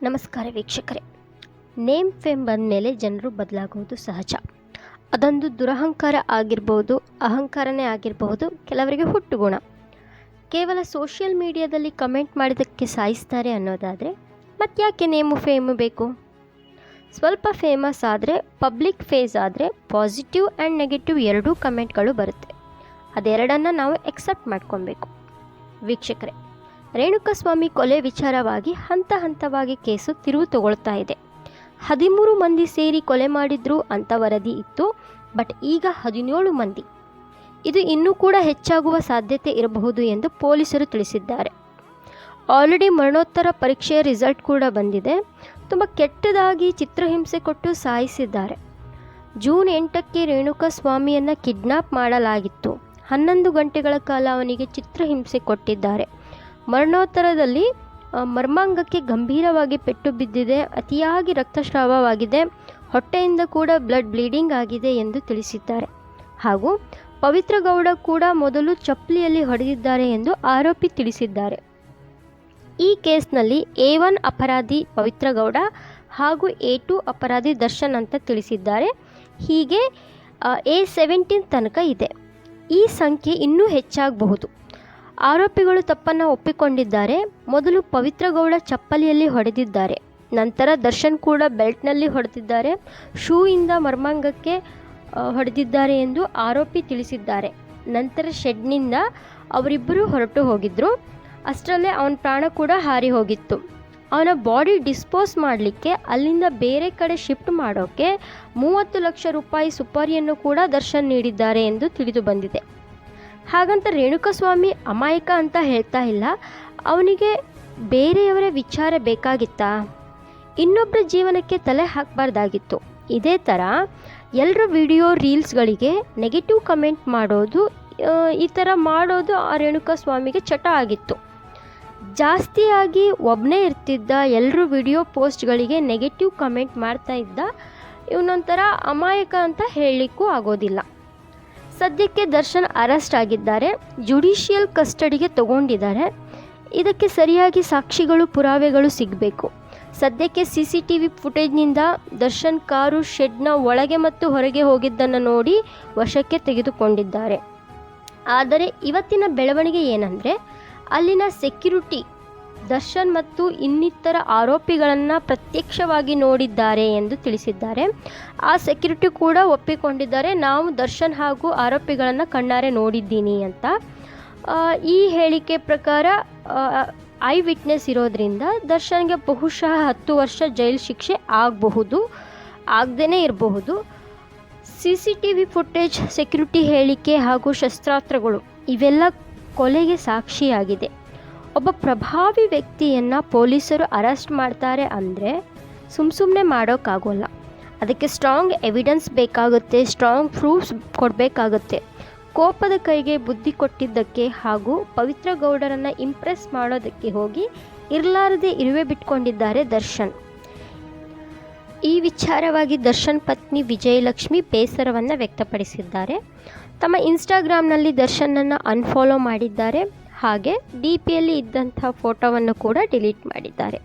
ನಮಸ್ಕಾರ ವೀಕ್ಷಕರೇ. Name fame ಬಂದ ಮೇಲೆ ಜನರು ಬದಲಾಗುವುದು ಸಹಜ. ಅದೊಂದು ದುರಹಂಕಾರ ಆಗಿರ್ಬೋದು, ಅಹಂಕಾರನೇ ಆಗಿರಬಹುದು, ಕೆಲವರಿಗೆ ಹುಟ್ಟುಗುಣ. ಕೇವಲ ಸೋಷಿಯಲ್ ಮೀಡಿಯಾದಲ್ಲಿ ಕಮೆಂಟ್ ಮಾಡಿದ್ದಕ್ಕೆ ಸಾಯಿಸ್ತಾರೆ ಅನ್ನೋದಾದರೆ ಮತ್ತ್ಯಾಕೆ ನೇಮು ಫೇಮು ಬೇಕು? ಸ್ವಲ್ಪ ಫೇಮಸ್ ಆದರೆ, ಪಬ್ಲಿಕ್ ಫೇಸ್ ಆದರೆ ಪಾಸಿಟಿವ್ ಆ್ಯಂಡ್ ನೆಗೆಟಿವ್ ಎರಡೂ ಕಮೆಂಟ್ಗಳು ಬರುತ್ತೆ. ಅದೆರಡನ್ನು ನಾವು ಎಕ್ಸೆಪ್ಟ್ ಮಾಡ್ಕೊಬೇಕು. ವೀಕ್ಷಕರೇ, ರೇಣುಕಾಸ್ವಾಮಿ ಕೊಲೆ ವಿಚಾರವಾಗಿ ಹಂತ ಹಂತವಾಗಿ ಕೇಸು ತಿರುವು ತಗೊಳ್ತಾ ಇದೆ. 13 ಮಂದಿ ಸೇರಿ ಕೊಲೆ ಮಾಡಿದ್ರು ಅಂತ ವರದಿ ಇತ್ತು. ಬಟ್ ಈಗ 17 ಮಂದಿ. ಇದು ಇನ್ನೂ ಕೂಡ ಹೆಚ್ಚಾಗುವ ಸಾಧ್ಯತೆ ಇರಬಹುದು ಎಂದು ಪೊಲೀಸರು ತಿಳಿಸಿದ್ದಾರೆ. ಆಲ್ರೆಡಿ ಮರಣೋತ್ತರ ಪರೀಕ್ಷೆಯ ರಿಸಲ್ಟ್ ಕೂಡ ಬಂದಿದೆ. ತುಂಬ ಕೆಟ್ಟದಾಗಿ ಚಿತ್ರಹಿಂಸೆ ಕೊಟ್ಟು ಸಾಯಿಸಿದ್ದಾರೆ. ಜೂನ್ 8ಕ್ಕೆ ರೇಣುಕಾಸ್ವಾಮಿಯನ್ನು ಕಿಡ್ನಾಪ್ ಮಾಡಲಾಗಿತ್ತು. 11 ಗಂಟೆಗಳ ಕಾಲ ಅವನಿಗೆ ಚಿತ್ರಹಿಂಸೆ ಕೊಟ್ಟಿದ್ದಾರೆ. ಮರಣೋತ್ತರದಲ್ಲಿ ಮರ್ಮಾಂಗಕ್ಕೆ ಗಂಭೀರವಾಗಿ ಪೆಟ್ಟು ಬಿದ್ದಿದೆ, ಅತಿಯಾಗಿ ರಕ್ತಸ್ರಾವವಾಗಿದೆ, ಹೊಟ್ಟೆಯಿಂದ ಕೂಡ ಬ್ಲೀಡಿಂಗ್ ಆಗಿದೆ ಎಂದು ತಿಳಿಸಿದ್ದಾರೆ. ಹಾಗೂ ಪವಿತ್ರ ಗೌಡ ಕೂಡ ಮೊದಲು ಚಪ್ಪಲಿಯಲ್ಲಿ ಹೊಡೆದಿದ್ದಾರೆ ಎಂದು ಆರೋಪಿ ತಿಳಿಸಿದ್ದಾರೆ. ಈ ಕೇಸ್ನಲ್ಲಿ A1 ಅಪರಾಧಿ ಪವಿತ್ರ ಗೌಡ ಹಾಗೂ A2 ಅಪರಾಧಿ ದರ್ಶನ್ ಅಂತ ತಿಳಿಸಿದ್ದಾರೆ. ಹೀಗೆ A17 ತನಕ ಇದೆ. ಈ ಸಂಖ್ಯೆ ಇನ್ನೂ ಹೆಚ್ಚಾಗಬಹುದು. ಆರೋಪಿಗಳು ತಪ್ಪನ್ನು ಒಪ್ಪಿಕೊಂಡಿದ್ದಾರೆ. ಮೊದಲು ಪವಿತ್ರ ಗೌಡ ಚಪ್ಪಲಿಯಲ್ಲಿ ಹೊಡೆದಿದ್ದಾರೆ, ನಂತರ ದರ್ಶನ್ ಕೂಡ ಬೆಲ್ಟ್ನಲ್ಲಿ ಹೊಡೆದಿದ್ದಾರೆ, ಶೂ ಇಂದ ಮರ್ಮಾಂಗಕ್ಕೆ ಹೊಡೆದಿದ್ದಾರೆ ಎಂದು ಆರೋಪಿ ತಿಳಿಸಿದ್ದಾರೆ. ನಂತರ ಶೆಡ್ನಿಂದ ಅವರಿಬ್ಬರು ಹೊರಟು ಹೋಗಿದ್ದರು. ಅಷ್ಟರಲ್ಲೇ ಅವನ ಪ್ರಾಣ ಕೂಡ ಹಾರಿ ಹೋಗಿತ್ತು. ಅವನ ಬಾಡಿ ಡಿಸ್ಪೋಸ್ ಮಾಡಲಿಕ್ಕೆ ಅಲ್ಲಿಂದ ಬೇರೆ ಕಡೆ ಶಿಫ್ಟ್ ಮಾಡೋಕ್ಕೆ 30 ಲಕ್ಷ ರೂಪಾಯಿ ಸುಪಾರಿಯನ್ನು ಕೂಡ ದರ್ಶನ್ ನೀಡಿದ್ದಾರೆ ಎಂದು ತಿಳಿದು ಬಂದಿದೆ. ಹಾಗಂತ ರೇಣುಕಾಸ್ವಾಮಿ ಅಮಾಯಕ ಅಂತ ಹೇಳ್ತಾ ಇಲ್ಲ. ಅವನಿಗೆ ಬೇರೆಯವರ ವಿಚಾರ ಬೇಕಾಗಿತ್ತಾ? ಇನ್ನೊಬ್ಬರ ಜೀವನಕ್ಕೆ ತಲೆ ಹಾಕಬಾರ್ದಾಗಿತ್ತು. ಇದೇ ಥರ ಎಲ್ಲರ ವಿಡಿಯೋ ರೀಲ್ಸ್ಗಳಿಗೆ ನೆಗೆಟಿವ್ ಕಮೆಂಟ್ ಮಾಡೋದು, ಈ ಥರ ಮಾಡೋದು ಆ ರೇಣುಕಾಸ್ವಾಮಿಗೆ ಚಟ ಆಗಿತ್ತು. ಜಾಸ್ತಿಯಾಗಿ ಒಬ್ಬನೇ ಇರ್ತಿದ್ದ. ಎಲ್ಲರೂ ವಿಡಿಯೋ ಪೋಸ್ಟ್ಗಳಿಗೆ ನೆಗೆಟಿವ್ ಕಮೆಂಟ್ ಮಾಡ್ತಾ ಇದ್ದ. ಇವನೊಂಥರ ಅಮಾಯಕ ಅಂತ ಹೇಳಲಿಕ್ಕೂ ಆಗೋದಿಲ್ಲ. ಸದ್ಯಕ್ಕೆ ದರ್ಶನ್ ಅರೆಸ್ಟ್ ಆಗಿದ್ದಾರೆ. ಜುಡಿಷಿಯಲ್ ಕಸ್ಟಡಿಗೆ ತಗೊಂಡಿದ್ದಾರೆ. ಇದಕ್ಕೆ ಸರಿಯಾಗಿ ಸಾಕ್ಷಿಗಳು, ಪುರಾವೆಗಳು ಸಿಗಬೇಕು. ಸದ್ಯಕ್ಕೆ CCTV ಫುಟೇಜ್ನಿಂದ ದರ್ಶನ್ ಕಾರು ಶೆಡ್ನ ಒಳಗೆ ಮತ್ತು ಹೊರಗೆ ಹೋಗಿದ್ದನ್ನು ನೋಡಿ ವಶಕ್ಕೆ ತೆಗೆದುಕೊಂಡಿದ್ದಾರೆ. ಆದರೆ ಇವತ್ತಿನ ಬೆಳವಣಿಗೆ ಏನಂದರೆ, ಅಲ್ಲಿನ ಸೆಕ್ಯುರಿಟಿ ದರ್ಶನ್ ಮತ್ತು ಇನ್ನಿತರ ಆರೋಪಿಗಳನ್ನು ಪ್ರತ್ಯಕ್ಷವಾಗಿ ನೋಡಿದ್ದಾರೆ ಎಂದು ತಿಳಿಸಿದ್ದಾರೆ. ಆ ಸೆಕ್ಯುರಿಟಿ ಕೂಡ ಒಪ್ಪಿಕೊಂಡಿದ್ದಾರೆ, ನಾವು ದರ್ಶನ್ ಹಾಗೂ ಆರೋಪಿಗಳನ್ನು ಕಣ್ಣಾರೆ ನೋಡಿದ್ದೀನಿ ಅಂತ. ಈ ಹೇಳಿಕೆ ಪ್ರಕಾರ ಐ ವಿಟ್ನೆಸ್ ಇರೋದ್ರಿಂದ ದರ್ಶನ್ಗೆ ಬಹುಶಃ 10 ವರ್ಷ ಜೈಲು ಶಿಕ್ಷೆ ಆಗಬಹುದು, ಆಗದೇ ಇರಬಹುದು. CCTV ಫುಟೇಜ್, ಸೆಕ್ಯುರಿಟಿ ಹೇಳಿಕೆ ಹಾಗೂ ಶಸ್ತ್ರಾಸ್ತ್ರಗಳು ಇವೆಲ್ಲ ಕೊಲೆಗೆ ಸಾಕ್ಷಿಯಾಗಿದೆ. ಒಬ್ಬ ಪ್ರಭಾವಿ ವ್ಯಕ್ತಿಯನ್ನು ಪೊಲೀಸರು ಅರೆಸ್ಟ್ ಮಾಡ್ತಾರೆ ಅಂದರೆ ಸುಮ್ಮನೆ ಮಾಡೋಕ್ಕಾಗೋಲ್ಲ. ಅದಕ್ಕೆ ಸ್ಟ್ರಾಂಗ್ ಎವಿಡೆನ್ಸ್ ಬೇಕಾಗುತ್ತೆ, ಸ್ಟ್ರಾಂಗ್ ಪ್ರೂಫ್ಸ್ ಕೊಡಬೇಕಾಗುತ್ತೆ. ಕೋಪದ ಕೈಗೆ ಬುದ್ಧಿ ಕೊಟ್ಟಿದ್ದಕ್ಕೆ ಹಾಗೂ ಪವಿತ್ರ ಗೌಡರನ್ನು ಇಂಪ್ರೆಸ್ ಮಾಡೋದಕ್ಕೆ ಹೋಗಿ ಇರಲಾರದೆ ಇರುವೆ ಬಿಟ್ಕೊಂಡಿದ್ದಾರೆ ದರ್ಶನ್. ಈ ವಿಚಾರವಾಗಿ ದರ್ಶನ್ ಪತ್ನಿ ವಿಜಯಲಕ್ಷ್ಮಿ ಬೇಸರವನ್ನು ವ್ಯಕ್ತಪಡಿಸಿದ್ದಾರೆ. ತಮ್ಮ ಇನ್ಸ್ಟಾಗ್ರಾಮ್ನಲ್ಲಿ ದರ್ಶನನ್ನು ಅನ್ಫಾಲೋ ಮಾಡಿದ್ದಾರೆ. ಹಾಗೆ DPಯಲ್ಲಿ ಇದ್ದಂಥ ಫೋಟೋವನ್ನು ಕೂಡ ಡಿಲೀಟ್ ಮಾಡಿದ್ದಾರೆ.